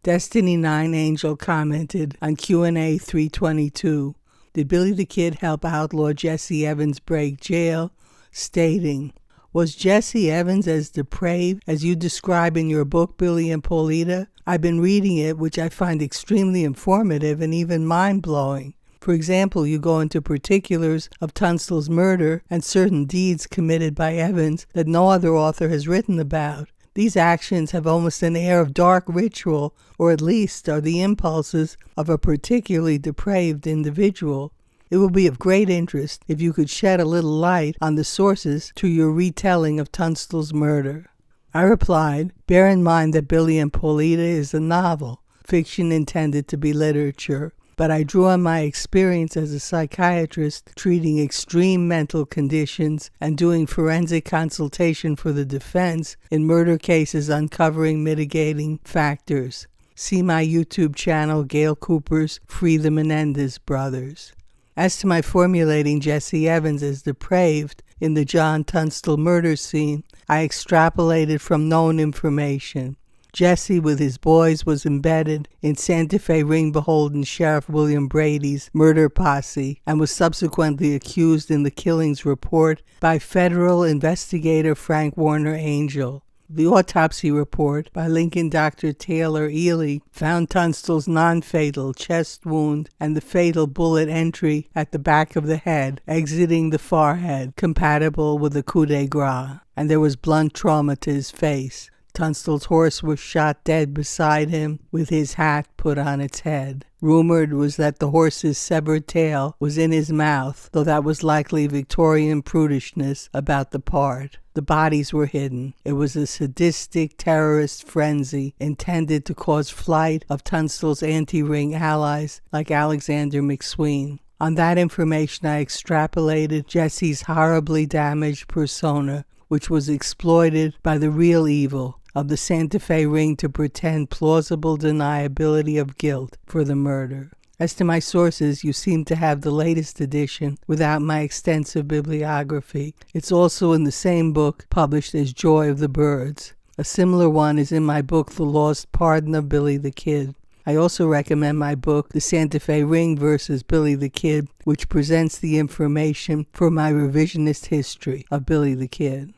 Destiny 9 Angel commented on Q&A 322, "Did Billy the Kid help outlaw Jessie Evans break jail?" stating, "Was Jessie Evans as depraved as you describe in your book, Billy and Paulita? I've been reading it, which I find extremely informative and even mind-blowing. For example, you go into particulars of Tunstall's murder and certain deeds committed by Evans that no other author has written about. These actions have almost an air of dark ritual, or at least are the impulses of a particularly depraved individual. It will be of great interest if you could shed a little light on the sources to your retelling of Tunstall's murder." I replied, "Bear in mind that Billy and Paulita is a novel, fiction intended to be literature, but I drew on my experience as a psychiatrist treating extreme mental conditions and doing forensic consultation for the defense in murder cases uncovering mitigating factors. See my YouTube channel, Gail Cooper's Free the Menendez Brothers." As to my formulating Jessie Evans as depraved in the John Tunstall murder scene, I extrapolated from known information. Jesse, with his boys, was embedded in Santa Fe ring-beholden Sheriff William Brady's murder posse and was subsequently accused in the killings report by federal investigator Frank Warner Angel. The autopsy report by Lincoln Dr. Taylor Ely found Tunstall's non-fatal chest wound and the fatal bullet entry at the back of the head, exiting the forehead, compatible with a coup de grace, and there was blunt trauma to his face. Tunstall's horse was shot dead beside him with his hat put on its head. Rumored was that the horse's severed tail was in his mouth, though that was likely Victorian prudishness about the part. The bodies were hidden. It was a sadistic terrorist frenzy intended to cause flight of Tunstall's anti-ring allies like Alexander McSween. On that information I extrapolated Jesse's horribly damaged persona, which was exploited by the real evil of the Santa Fe ring to pretend plausible deniability of guilt for the murder. As to my sources, you seem to have the latest edition without my extensive bibliography. It's also in the same book published as Joy of the Birds. A similar one is in my book The Lost Pardon of Billy the Kid. I also recommend my book The Santa Fe Ring vs. Billy the Kid, which presents the information for my revisionist history of Billy the Kid.